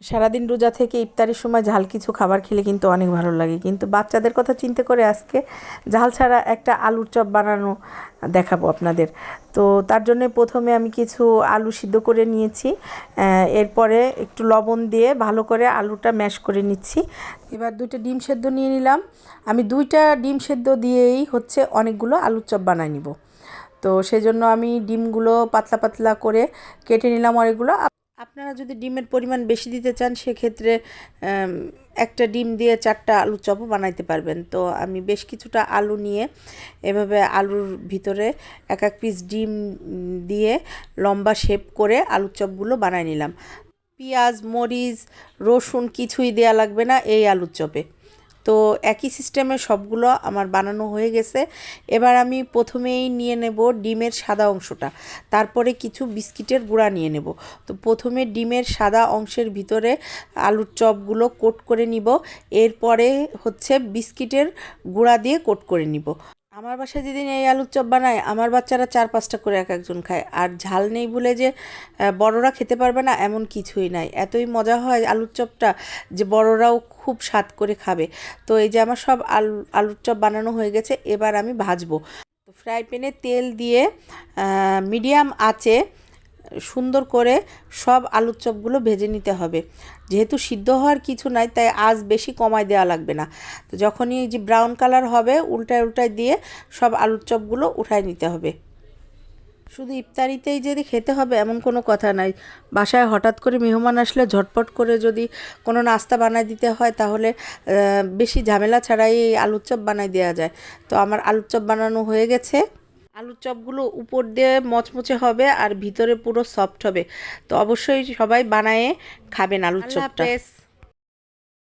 সারাদিন রোজা থেকে ইফতারের সময় ঝাল কিছু খাবার খেলে কিন্তু অনেক ভালো লাগে, কিন্তু বাচ্চাদের কথা চিন্তা করে আজকে ঝাল ছাড়া একটা আলুর চপ বানানো দেখাবো আপনাদের। তো তার জন্য প্রথমে আমি কিছু আলু সিদ্ধ করে নিয়েছি, এরপরে একটু লবণ দিয়ে ভালো করে আলুটা ম্যাশ করে নিচ্ছি। এবার 2টা ডিম সেদ্ধ নিয়ে নিলাম। আমি 2টা ডিম সেদ্ধ দিয়েই অনেকগুলো আলুর চপ বানিয়ে নিব। তো সেজন্য আমি ডিমগুলো পাতলা পাতলা করে কেটে নিলাম অনেকগুলো। আপনারা যদি ডিমের পরিমাণ বেশি দিতে চান সেক্ষেত্রে একটা ডিম দিয়ে 4টা আলুর চপও বানাইতে পারবেন। তো আমি বেশ কিছুটা আলু নিয়ে এভাবে আলুর ভিতরে এক এক পিস ডিম দিয়ে লম্বা শেপ করে আলুর চপগুলো বানাই নিলাম। পেঁয়াজ, মরিচ, রসুন কিছুই দেয়া লাগবে না এই আলুর চপে। তো একই সিস্টেমে সবগুলো আমার বানানো হয়ে গেছে। এবার আমি প্রথমেই নিয়ে নেব ডিমের সাদা অংশটা, তারপরে কিছু বিস্কিটের গুঁড়া নিয়ে নেব। তো প্রথমে ডিমের সাদা অংশের ভিতরে আলুর চপগুলো কোট করে নিব, এরপরে বিস্কিটের গুঁড়া দিয়ে কোট করে নিব। আমার বাসায় যেদিন এই আলুর চপ বানায় আমার বাচ্চারা 4-5টা করে এক একজন খায়। আর ঝাল নেই বলে যে বড়রা খেতে পারবে না এমন কিছুই নাই, এতই মজা হয় আলুর চপটা যে বড়রাও খুব স্বাদ করে খাবে। তো এই যে আমার সব আলুর চপ বানানো হয়ে গেছে, এবার আমি ভাজবো। তো ফ্রাই প্যানে তেল দিয়ে মিডিয়াম আঁচে সুন্দর করে সব আলুর চপগুলো ভেজে নিতে হবে। যেহেতু সিদ্ধ হওয়ার কিছু নাই তাই আঁচ বেশি কমায় দেওয়া লাগবে না। তো যখনই যে ব্রাউন কালার হবে উল্টায় উল্টায় দিয়ে সব আলুর চপগুলো উঠায় নিতে হবে। শুধু ইফতারিতেই যদি খেতে হবে এমন কোনো কথা নাই, বাসায় হঠাৎ করে মেহমান আসলে ঝটপট করে যদি কোনো নাস্তা বানায় দিতে হয় তাহলে বেশি ঝামেলা ছাড়াই এই আলুর চপ বানাই দেওয়া যায়। তো আমার আলুর চপ বানানো হয়ে গেছে। আলুর চপগুলো উপর দিয়ে মচমচে হবে আর ভিতরে পুরো সফট হবে। তো অবশ্যই সবাই বানায়ে খাবেন আলুর চপটা।